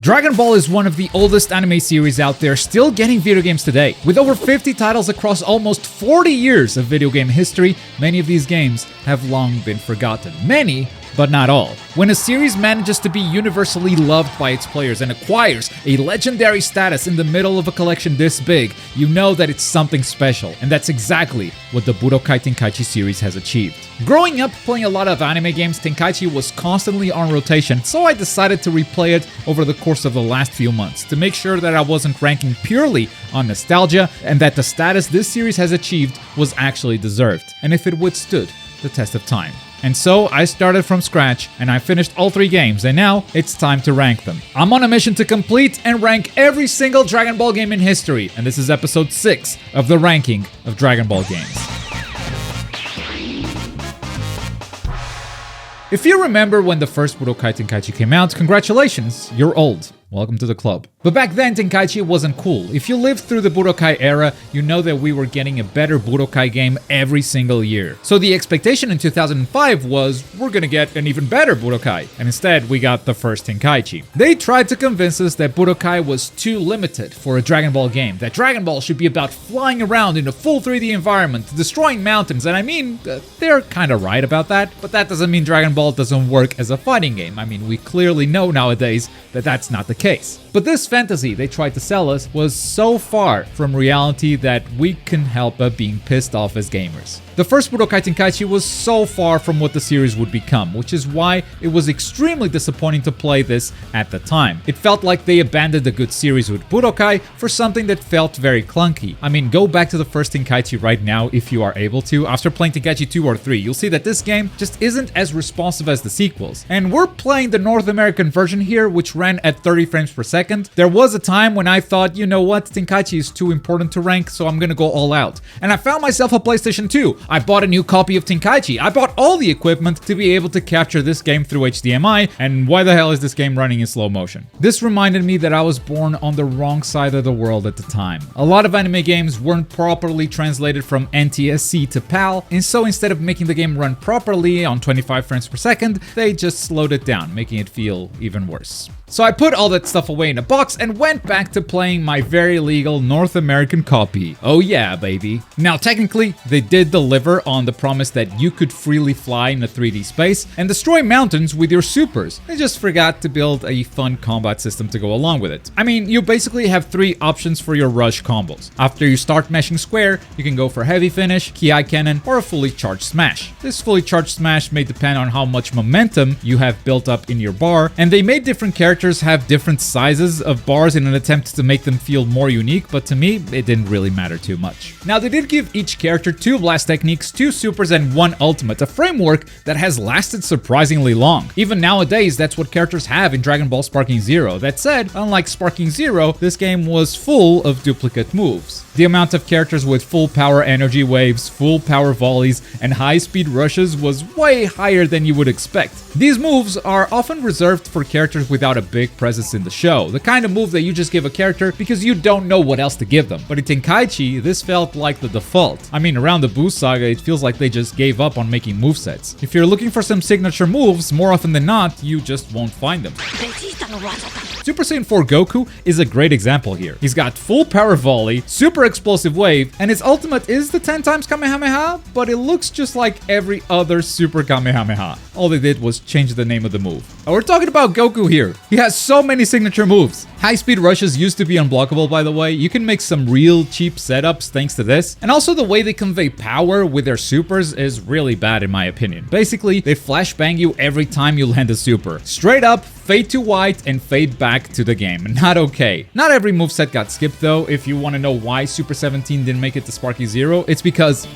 Dragon Ball is one of the oldest anime series out there, still getting video games today. With over 50 titles across almost 40 years of video game history, many of these games have long been forgotten. Many, but not all. When a series manages to be universally loved by its players and acquires a legendary status in the middle of a collection this big, you know that it's something special, and that's exactly what the Budokai Tenkaichi series has achieved. Growing up playing a lot of anime games, Tenkaichi was constantly on rotation, so I decided to replay it over the course of the last few months to make sure that I wasn't ranking purely on nostalgia and that the status this series has achieved was actually deserved, and if it withstood the test of time. And so I started from scratch and I finished all 3 games, and now it's time to rank them. I'm on a mission to complete and rank every single Dragon Ball game in history, and this is episode 6 of the ranking of Dragon Ball games. If you remember when the first Budokai Tenkaichi came out, congratulations, you're old. Welcome to the club. But back then, Tenkaichi wasn't cool. If you lived through the Budokai era, you know that we were getting a better Budokai game every single year. So the expectation in 2005 was, we're gonna get an even better Budokai. And instead, we got the first Tenkaichi. They tried to convince us that Budokai was too limited for a Dragon Ball game, that Dragon Ball should be about flying around in a full 3D environment, destroying mountains, and I mean, they're kinda right about that, but that doesn't mean Dragon Ball doesn't work as a fighting game. I mean, we clearly know nowadays that that's not the case. But this fantasy they tried to sell us was so far from reality that we couldn't help but being pissed off as gamers. The first Budokai Tenkaichi was so far from what the series would become, which is why it was extremely disappointing to play this at the time. It felt like they abandoned a good series with Budokai for something that felt very clunky. I mean, go back to the first Tenkaichi right now if you are able to. After playing Tenkaichi 2 or 3, you'll see that this game just isn't as responsive as the sequels. And we're playing the North American version here, which ran at 30 frames per second. There was a time when I thought, you know what, Tenkaichi is too important to rank, so I'm gonna go all out. And I found myself a PlayStation 2. I bought a new copy of Tenkaichi. I bought all the equipment to be able to capture this game through HDMI, and why the hell is this game running in slow motion? This reminded me that I was born on the wrong side of the world at the time. A lot of anime games weren't properly translated from NTSC to PAL, and so instead of making the game run properly on 25 frames per second, they just slowed it down, making it feel even worse. So I put all that stuff away in a box and went back to playing my very legal North American copy. Oh yeah, baby. Now technically, they did deliver on the promise that you could freely fly in a 3D space and destroy mountains with your supers. They just forgot to build a fun combat system to go along with it. I mean, you basically have 3 options for your rush combos. After you start meshing square, you can go for heavy finish, ki cannon, or a fully charged smash. This fully charged smash may depend on how much momentum you have built up in your bar, and they made different characters have different sizes of bars in an attempt to make them feel more unique, but to me, it didn't really matter too much. Now, they did give each character 2 blast techniques, 2 supers, and 1 ultimate, a framework that has lasted surprisingly long. Even nowadays, that's what characters have in Dragon Ball Sparking Zero. That said, unlike Sparking Zero, this game was full of duplicate moves. The amount of characters with full power energy waves, full power volleys, and high-speed rushes was way higher than you would expect. These moves are often reserved for characters without a big presence in the show, the kind of move that you just give a character because you don't know what else to give them. But in Tenkaichi, this felt like the default. I mean, around the Buu saga, it feels like they just gave up on making movesets. If you're looking for some signature moves, more often than not, you just won't find them. Super Saiyan 4 Goku is a great example here. He's got full power volley, super explosive wave, and his ultimate is the 10 times Kamehameha, but it looks just like every other Super Kamehameha. All they did was change the name of the move. And we're talking about Goku here. He has so many signature moves. High-speed rushes used to be unblockable, by the way. You can make some real cheap setups thanks to this. And also the way they convey power with their supers is really bad in my opinion. Basically, they flashbang you every time you land a super. Straight up, fade to white, and fade back to the game. Not okay. Not every moveset got skipped though. If you want to know why Super 17 didn't make it to Sparky Zero, it's because...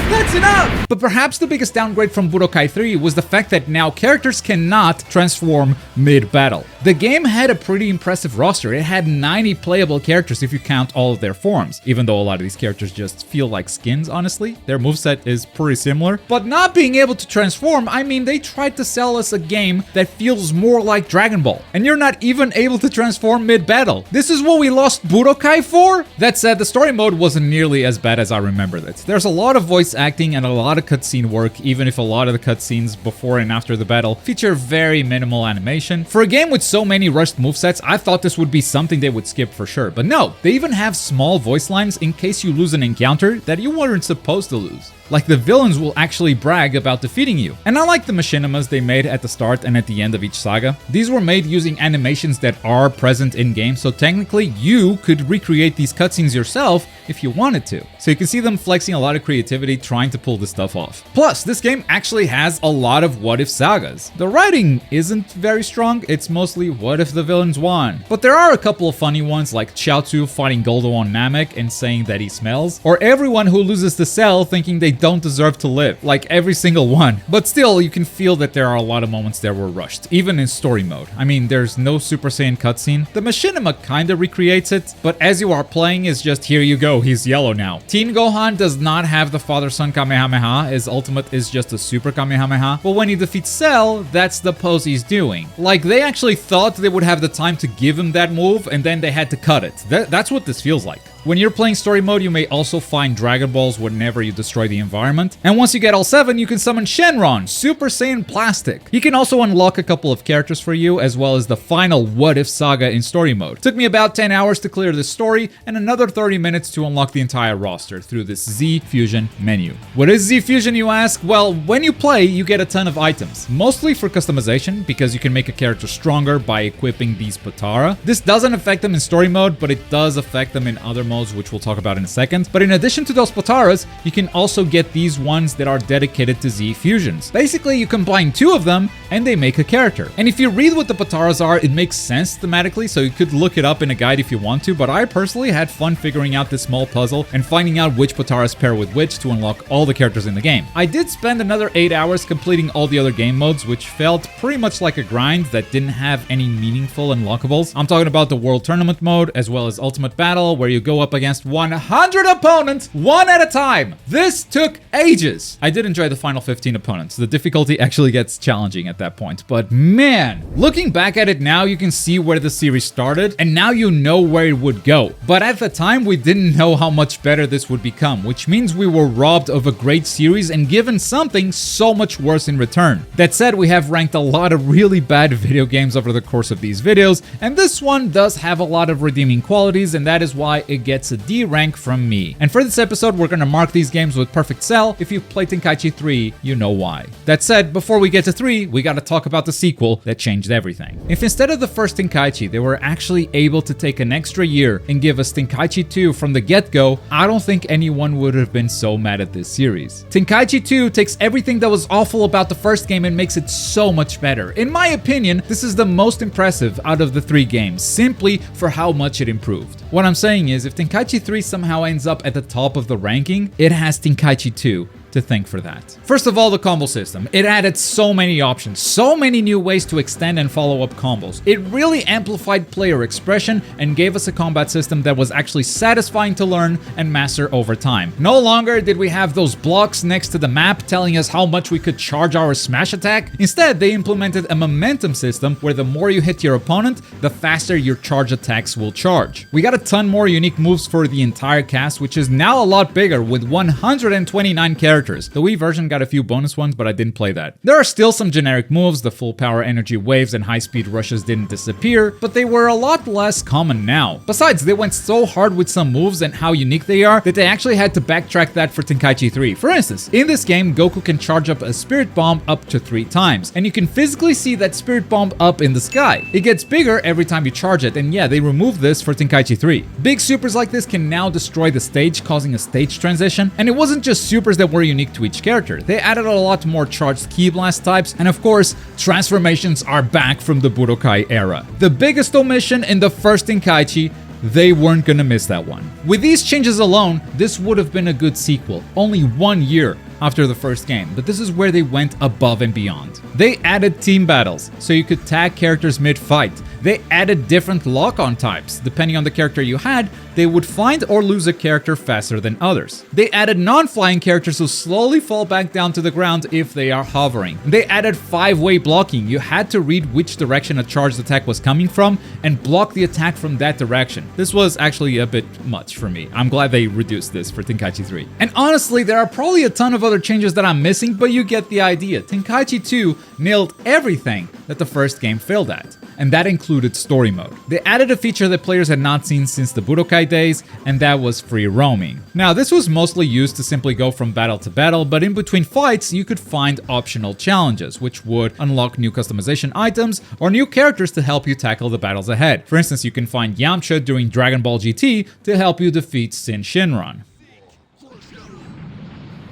That's enough! But perhaps the biggest downgrade from Budokai 3 was the fact that now characters cannot transform mid-battle. The game had a pretty impressive roster. It had 90 playable characters if you count all of their forms, even though a lot of these characters just feel like skins, honestly. Their moveset is pretty similar. But not being able to transform, I mean, they tried to sell us a game that feels more like Dragon Ball, and you're not even able to transform mid-battle. This is what we lost Budokai for? That said, the story mode wasn't nearly as bad as I remembered it. There's a lot of voice acting and a lot of cutscene work, even if a lot of the cutscenes before and after the battle feature very minimal animation. For a game with so many rushed movesets, I thought this would be something they would skip for sure, but no, they even have small voice lines in case you lose an encounter that you weren't supposed to lose. Like, the villains will actually brag about defeating you. And I like the machinimas they made at the start and at the end of each saga. These were made using animations that are present in-game, so technically you could recreate these cutscenes yourself if you wanted to. So you can see them flexing a lot of creativity trying to pull this stuff off. Plus, this game actually has a lot of what-if sagas. The writing isn't very strong, it's mostly what if the villains won. But there are a couple of funny ones, like Chaozu fighting Goldo on Namek and saying that he smells, or everyone who loses the cell thinking they don't deserve to live, like every single one. But still, you can feel that there are a lot of moments that were rushed, even in story mode. I mean, there's no Super Saiyan cutscene. The machinima kinda recreates it, but as you are playing, it's just here you go, he's yellow now. Teen Gohan does not have the father-son Kamehameha, his ultimate is just a super Kamehameha, but when he defeats Cell, that's the pose he's doing. Like, they actually thought they would have the time to give him that move, and then they had to cut it. That's what this feels like. When you're playing story mode, you may also find Dragon Balls whenever you destroy the environment. And once you get all 7, you can summon Shenron, Super Saiyan Plastic. He can also unlock a couple of characters for you, as well as the final What If saga in story mode. Took me about 10 hours to clear this story, and another 30 minutes to unlock the entire roster through this Z Fusion menu. What is Z Fusion, you ask? Well, when you play, you get a ton of items, mostly for customization, because you can make a character stronger by equipping these Potara. This doesn't affect them in story mode, but it does affect them in other modes, which we'll talk about in a second. But in addition to those Potaras, you can also get these ones that are dedicated to Z fusions. Basically, you combine 2 of them and they make a character. And if you read what the Potaras are, it makes sense thematically, so you could look it up in a guide if you want to, but I personally had fun figuring out this small puzzle and finding out which Potaras pair with which to unlock all the characters in the game. I did spend another 8 hours completing all the other game modes, which felt pretty much like a grind that didn't have any meaningful unlockables. I'm talking about the World Tournament mode, as well as Ultimate Battle, where you go up against 100 opponents, one at a time. This took ages. I did enjoy the final 15 opponents. The difficulty actually gets challenging at that point, but man, looking back at it now, you can see where the series started, and now you know where it would go. But at the time, we didn't know how much better this would become, which means we were robbed of a great series and given something so much worse in return. That said, we have ranked a lot of really bad video games over the course of these videos, and this one does have a lot of redeeming qualities, and that is why it gets a D rank from me. And for this episode, we're gonna mark these games with perfect cell. If you've played Tenkaichi 3, you know why. That said, before we get to 3, we gotta talk about the sequel that changed everything. If instead of the first Tenkaichi, they were actually able to take an extra year and give us Tenkaichi 2 from the get-go, I don't think anyone would have been so mad at this series. Tenkaichi 2 takes everything that was awful about the first game and makes it so much better. In my opinion, this is the most impressive out of the 3 games, simply for how much it improved. What I'm saying is, if Tenkaichi 3 somehow ends up at the top of the ranking, it has Tenkaichi 2 to thank for that. First of all, the combo system. It added so many options, so many new ways to extend and follow up combos. It really amplified player expression and gave us a combat system that was actually satisfying to learn and master over time. No longer did we have those blocks next to the map telling us how much we could charge our smash attack. Instead, they implemented a momentum system where the more you hit your opponent, the faster your charge attacks will charge. We got a ton more unique moves for the entire cast, which is now a lot bigger with 129 characters. The Wii version got a few bonus ones, but I didn't play that. There are still some generic moves, the full power energy waves and high speed rushes didn't disappear, but they were a lot less common now. Besides, they went so hard with some moves and how unique they are that they actually had to backtrack that for Tenkaichi 3. For instance, in this game, Goku can charge up a Spirit Bomb up to 3 times, and you can physically see that Spirit Bomb up in the sky. It gets bigger every time you charge it, and yeah, they removed this for Tenkaichi 3. Big supers like this can now destroy the stage, causing a stage transition, and it wasn't just supers that were unique to each character. They added a lot more charged Ki Blast types, and of course, transformations are back from the Budokai era. The biggest omission in the first Tenkaichi, they weren't gonna miss that one. With these changes alone, this would have been a good sequel, only 1 year after the first game, but this is where they went above and beyond. They added team battles, so you could tag characters mid-fight. They added different lock-on types. Depending on the character you had, they would find or lose a character faster than others. They added non-flying characters who slowly fall back down to the ground if they are hovering. They added 5-way blocking. You had to read which direction a charged attack was coming from and block the attack from that direction. This was actually a bit much for me. I'm glad they reduced this for Tenkaichi 3. And honestly, there are probably a ton of other changes that I'm missing, but you get the idea. Tenkaichi 2 nailed everything that the first game failed at, and that included story mode. They added a feature that players had not seen since the Budokai days, and that was free roaming. Now, this was mostly used to simply go from battle to battle, but in between fights, you could find optional challenges, which would unlock new customization items or new characters to help you tackle the battles ahead. For instance, you can find Yamcha during Dragon Ball GT to help you defeat Sin Shinron.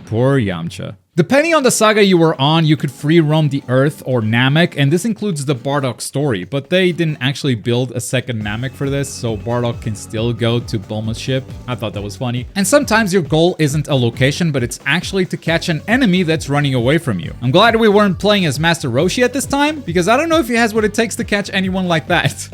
Poor Yamcha. Depending on the saga you were on, you could free roam the Earth or Namek, and this includes the Bardock story, but they didn't actually build a second Namek for this, so Bardock can still go to Bulma's ship. I thought that was funny. And sometimes your goal isn't a location, but it's actually to catch an enemy that's running away from you. I'm glad we weren't playing as Master Roshi at this time, because I don't know if he has what it takes to catch anyone like that.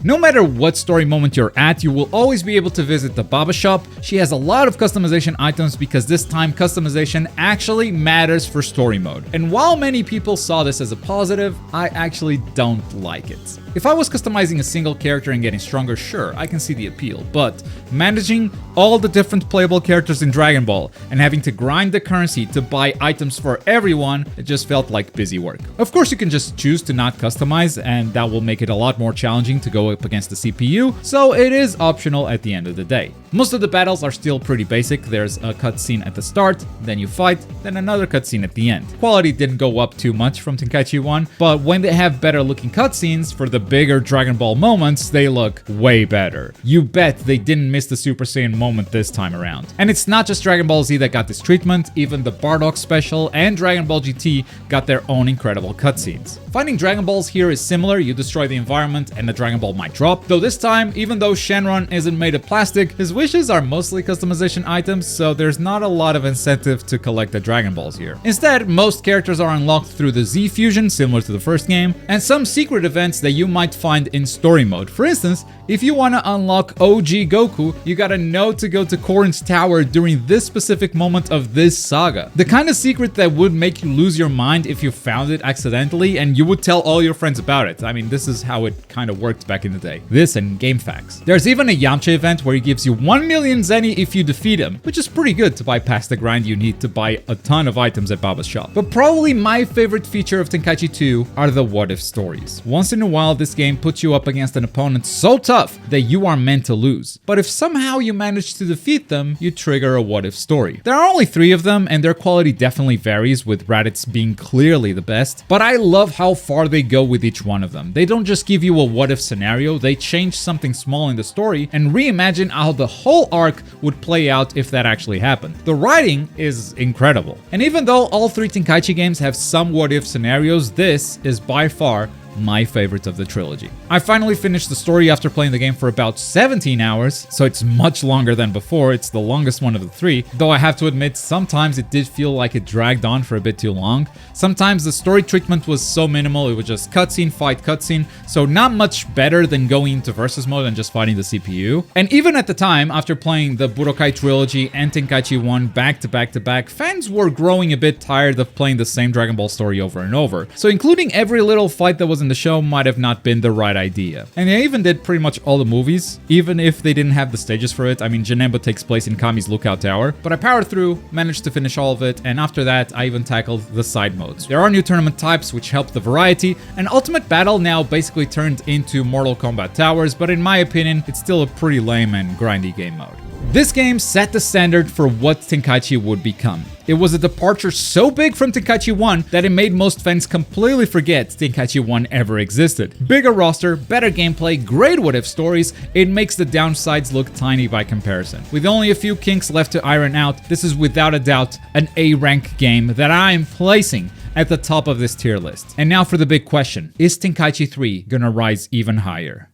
No matter what story moment you're at, you will always be able to visit the Baba shop. She has a lot of customization items because this time customization actually matters for story mode. And while many people saw this as a positive, I actually don't like it. If I was customizing a single character and getting stronger, sure, I can see the appeal, but managing all the different playable characters in Dragon Ball and having to grind the currency to buy items for everyone, it just felt like busy work. Of course, you can just choose to not customize, and that will make it a lot more challenging to go up against the CPU, so it is optional at the end of the day. Most of the battles are still pretty basic. There's a cutscene at the start, then you fight, then another cutscene at the end. Quality didn't go up too much from Tenkaichi 1, but when they have better looking cutscenes for the bigger Dragon Ball moments, they look way better. You bet they didn't miss the Super Saiyan moment this time around. And it's not just Dragon Ball Z that got this treatment, even the Bardock special and Dragon Ball GT got their own incredible cutscenes. Finding Dragon Balls here is similar. You destroy the environment and the Dragon Ball might drop, though this time, even though Shenron isn't made of plastic, his wishes are mostly customization items, so there's not a lot of incentive to collect the Dragon Balls here. Instead, most characters are unlocked through the Z Fusion, similar to the first game, and some secret events that you might find in story mode. For instance, if you want to unlock OG Goku, you gotta know to go to Korin's tower during this specific moment of this saga. The kind of secret that would make you lose your mind if you found it accidentally and you would tell all your friends about it. I mean, this is how it kind of worked back in the day. This and Game Facts. There's even a Yamcha event where he gives you 1 million Zeni if you defeat him, which is pretty good to bypass the grind you need to buy a ton of items at Baba's shop. But probably my favorite feature of Tenkaichi 2 are the what-if stories. Once in a while, this game puts you up against an opponent so tough that you are meant to lose. But if somehow you manage to defeat them, you trigger a what-if story. There are only 3 of them, and their quality definitely varies, with Raditz being clearly the best, but I love how far they go with each one of them. They don't just give you a what-if scenario, they change something small in the story and reimagine how the whole arc would play out if that actually happened. The writing is incredible. And even though all 3 Tenkaichi games have some what-if scenarios, this is by far my favorite of the trilogy. I finally finished the story after playing the game for about 17 hours, so it's much longer than before. It's the longest one of the 3, though I have to admit sometimes it did feel like it dragged on for a bit too long. Sometimes the story treatment was so minimal, it was just cutscene, fight, cutscene, so not much better than going into versus mode and just fighting the CPU. And even at the time, after playing the Budokai trilogy and Tenkaichi 1 back to back to back, fans were growing a bit tired of playing the same Dragon Ball story over and over. So including every little fight that was in the show might have not been the right idea. And they even did pretty much all the movies, even if they didn't have the stages for it. I mean, Janemba takes place in Kami's Lookout Tower, but I powered through, managed to finish all of it, and after that, I even tackled the side modes. There are new tournament types which help the variety, and Ultimate Battle now basically turned into Mortal Kombat Towers, but in my opinion, it's still a pretty lame and grindy game mode. This game set the standard for what Tenkaichi would become. It was a departure so big from Tenkaichi 1 that it made most fans completely forget Tenkaichi 1 ever existed. Bigger roster, better gameplay, great what-if stories, it makes the downsides look tiny by comparison. With only a few kinks left to iron out, this is without a doubt an A-rank game that I am placing at the top of this tier list. And now for the big question, is Tenkaichi 3 gonna rise even higher?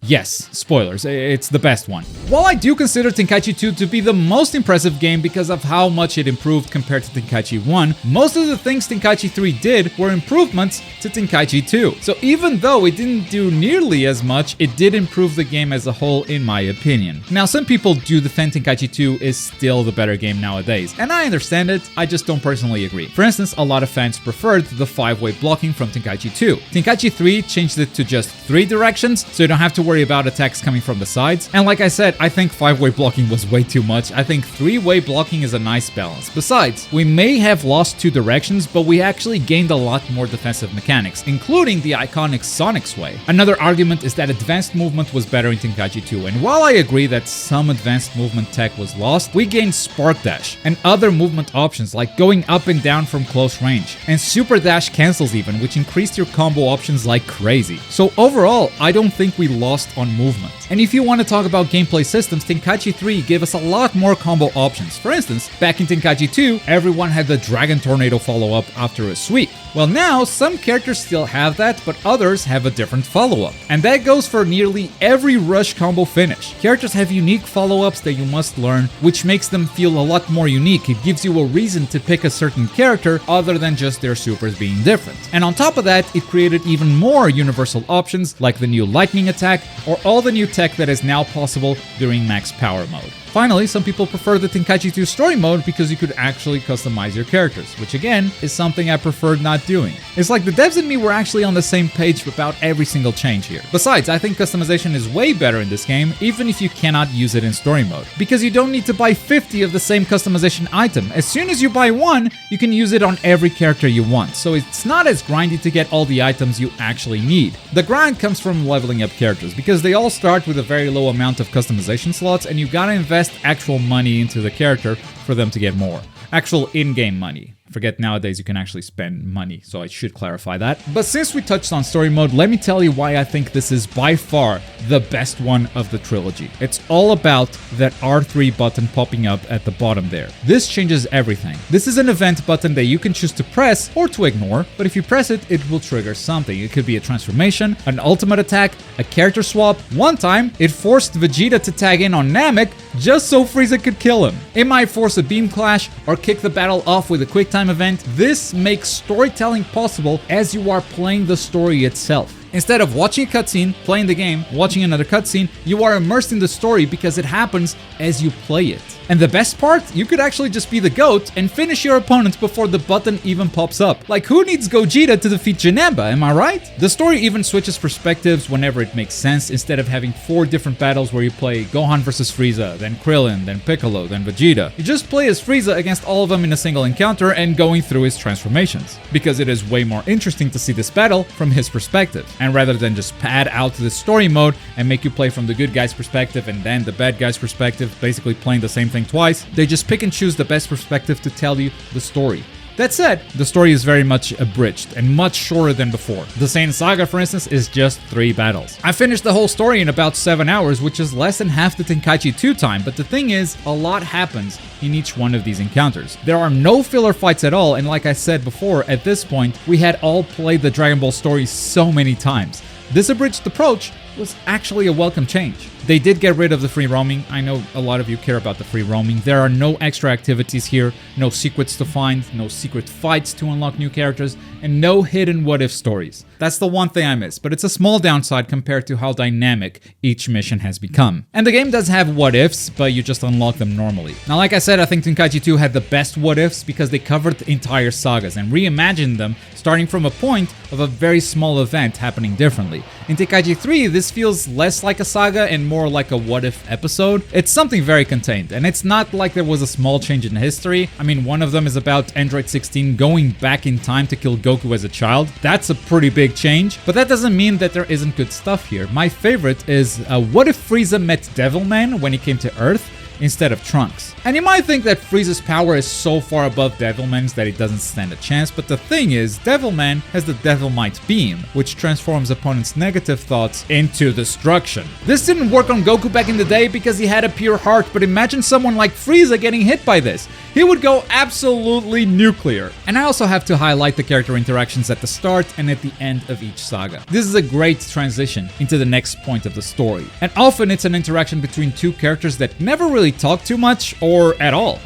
Yes, spoilers, it's the best one. While I do consider Tenkaichi 2 to be the most impressive game because of how much it improved compared to Tenkaichi 1, most of the things Tenkaichi 3 did were improvements to Tenkaichi 2. So even though it didn't do nearly as much, it did improve the game as a whole in my opinion. Now some people do defend Tenkaichi 2 is still the better game nowadays, and I understand it, I just don't personally agree. For instance, a lot of fans preferred the 5-way blocking from Tenkaichi 2. Tenkaichi 3 changed it to just 3 directions, so you don't have to worry about attacks coming from the sides. And like I said, I think 5-way blocking was way too much. I think 3-way blocking is a nice balance. Besides, we may have lost 2 directions, but we actually gained a lot more defensive mechanics, including the iconic Sonic Sway. Another argument is that advanced movement was better in Tenkaichi 2, and while I agree that some advanced movement tech was lost, we gained Spark Dash and other movement options like going up and down from close range, and Super Dash cancels even, which increased your combo options like crazy. So overall, I don't think we lost on movement. And if you want to talk about gameplay systems, Tenkaichi 3 gave us a lot more combo options. For instance, back in Tenkaichi 2, everyone had the Dragon Tornado follow-up after a sweep. Well now, some characters still have that, but others have a different follow-up. And that goes for nearly every rush combo finish. Characters have unique follow-ups that you must learn, which makes them feel a lot more unique. It gives you a reason to pick a certain character other than just their supers being different. And on top of that, it created even more universal options like the new lightning attack or all the new tech that is now possible during max power mode. Finally, some people prefer the Tenkaichi 2 story mode because you could actually customize your characters, which again, is something I preferred not doing. It's like the devs and me were actually on the same page about every single change here. Besides, I think customization is way better in this game, even if you cannot use it in story mode, because you don't need to buy 50 of the same customization item. As soon as you buy one, you can use it on every character you want, so it's not as grindy to get all the items you actually need. The grind comes from leveling up characters, because they all start with a very low amount of customization slots, and you gotta invest actual money into the character for them to get more. Actual in-game money. Forget nowadays you can actually spend money, so I should clarify that. But since we touched on story mode, let me tell you why I think this is by far the best one of the trilogy. It's all about that R3 button popping up at the bottom there. This changes everything. This is an event button that you can choose to press or to ignore, but if you press it, it will trigger something. It could be a transformation, an ultimate attack, a character swap. One time, it forced Vegeta to tag in on Namek just so Frieza could kill him. It might force a beam clash or kick the battle off with a quick time event. This makes storytelling possible as you are playing the story itself. Instead of watching a cutscene, playing the game, watching another cutscene, you are immersed in the story because it happens as you play it. And the best part, you could actually just be the GOAT and finish your opponent before the button even pops up. Like, who needs Gogeta to defeat Janemba, am I right? The story even switches perspectives whenever it makes sense, instead of having 4 different battles where you play Gohan versus Frieza, then Krillin, then Piccolo, then Vegeta. You just play as Frieza against all of them in a single encounter and going through his transformations, because it is way more interesting to see this battle from his perspective. And rather than just pad out the story mode and make you play from the good guy's perspective and then the bad guy's perspective, basically playing the same thing twice, they just pick and choose the best perspective to tell you the story. That said, the story is very much abridged and much shorter than before. The Saiyan Saga, for instance, is just 3 battles. I finished the whole story in about 7 hours, which is less than half the Tenkaichi 2 time, but the thing is, a lot happens in each one of these encounters. There are no filler fights at all, and like I said before, at this point, we had all played the Dragon Ball story so many times. This abridged approach was actually a welcome change. They did get rid of the free roaming. I know a lot of you care about the free roaming. There are no extra activities here, no secrets to find, no secret fights to unlock new characters, and no hidden what-if stories. That's the one thing I miss, but it's a small downside compared to how dynamic each mission has become. And the game does have what-ifs, but you just unlock them normally. Now, like I said, I think Tenkaichi 2 had the best what-ifs because they covered the entire sagas and reimagined them, starting from a point of a very small event happening differently. In Tenkaichi 3, this feels less like a saga and more like a what-if episode. It's something very contained, and it's not like there was a small change in history. I mean, one of them is about Android 16 going back in time to kill Goku as a child. That's a pretty big change, but that doesn't mean that there isn't good stuff here. My favorite is what if Frieza met Devilman when he came to Earth instead of Trunks? And you might think that Frieza's power is so far above Devilman's that he doesn't stand a chance, but the thing is, Devilman has the Devilmite Beam, which transforms opponents' negative thoughts into destruction. This didn't work on Goku back in the day because he had a pure heart, but imagine someone like Frieza getting hit by this. he would go absolutely nuclear. And I also have to highlight the character interactions at the start and at the end of each saga. This is a great transition into the next point of the story. And often it's an interaction between two characters that never really talk too much or at all.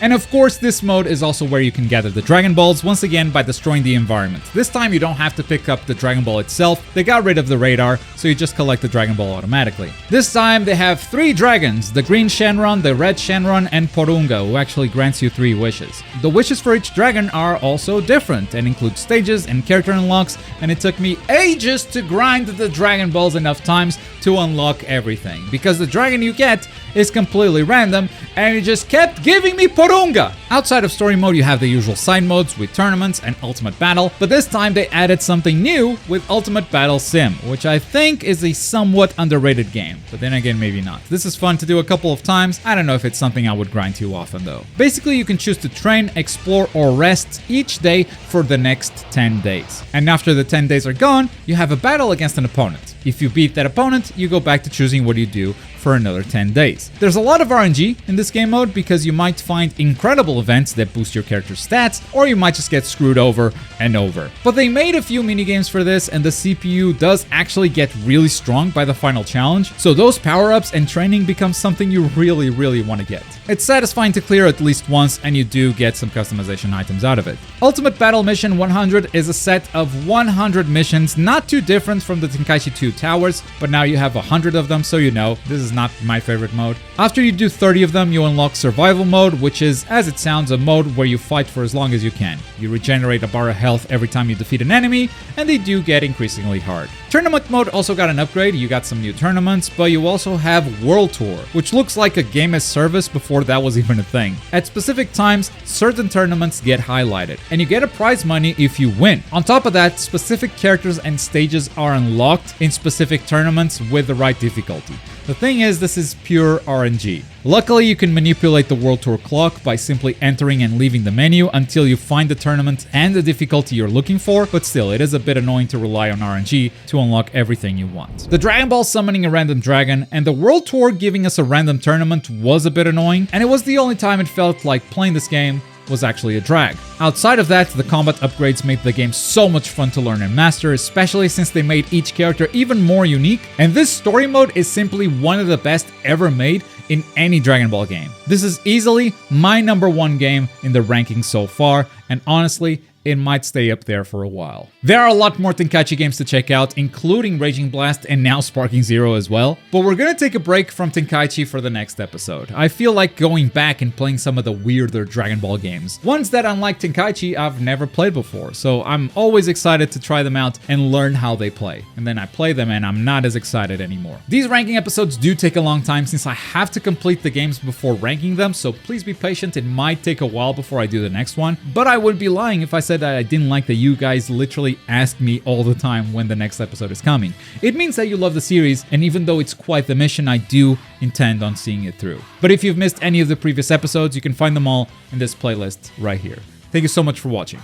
And of course, this mode is also where you can gather the Dragon Balls, once again by destroying the environment. This time you don't have to pick up the Dragon Ball itself, they got rid of the radar, so you just collect the Dragon Ball automatically. This time they have 3 dragons, the green Shenron, the red Shenron, and Porunga, who actually grants you 3 wishes. The wishes for each dragon are also different, and include stages and character unlocks, and it took me ages to grind the Dragon Balls enough times to unlock everything, because the dragon you get is completely random, and it just kept giving me Porunga! Outside of story mode, you have the usual side modes with tournaments and ultimate battle, but this time they added something new with Ultimate Battle Sim, which I think is a somewhat underrated game, but then again, maybe not. This is fun to do a couple of times. I don't know if it's something I would grind too often though. Basically, you can choose to train, explore, or rest each day for the next 10 days. And after the 10 days are gone, you have a battle against an opponent. If you beat that opponent, you go back to choosing what you do for another 10 days. There's a lot of RNG in this game mode because you might find incredible events that boost your character's stats, or you might just get screwed over and over. But they made a few minigames for this, and the CPU does actually get really strong by the final challenge, so those power-ups and training become something you really want to get. It's satisfying to clear at least once, and you do get some customization items out of it. Ultimate Battle Mission 100 is a set of 100 missions, not too different from the Tenkaichi 2 Towers, but now you have 100 of them, so you know, this is not my favorite mode. After you do 30 of them, you unlock Survival Mode, which is, as it sounds, a mode where you fight for as long as you can. You regenerate a bar of health every time you defeat an enemy, and they do get increasingly hard. Tournament Mode also got an upgrade, you got some new tournaments, but you also have World Tour, which looks like a game as service before that was even a thing. At specific times, certain tournaments get highlighted, and you get a prize money if you win. On top of that, specific characters and stages are unlocked in specific tournaments with the right difficulty. The thing is, this is pure RNG. Luckily, you can manipulate the World Tour clock by simply entering and leaving the menu until you find the tournament and the difficulty you're looking for, but still, it is a bit annoying to rely on RNG to unlock everything you want. The Dragon Ball summoning a random dragon and the World Tour giving us a random tournament was a bit annoying, and it was the only time it felt like playing this game was actually a drag. Outside of that, the combat upgrades made the game so much fun to learn and master, especially since they made each character even more unique, and this story mode is simply one of the best ever made in any Dragon Ball game. This is easily my #1 game in the rankings so far, and honestly, it might stay up there for a while. There are a lot more Tenkaichi games to check out, including Raging Blast and now Sparking Zero as well, but we're gonna take a break from Tenkaichi for the next episode. I feel like going back and playing some of the weirder Dragon Ball games, ones that, unlike Tenkaichi, I've never played before, so I'm always excited to try them out and learn how they play. And then I play them and I'm not as excited anymore. These ranking episodes do take a long time since I have to complete the games before ranking them, so please be patient, it might take a while before I do the next one, but I would be lying if I said that I didn't like that you guys literally ask me all the time when the next episode is coming. It means that you love the series, and even though it's quite the mission, I do intend on seeing it through. But if you've missed any of the previous episodes, you can find them all in this playlist right here. Thank you so much for watching.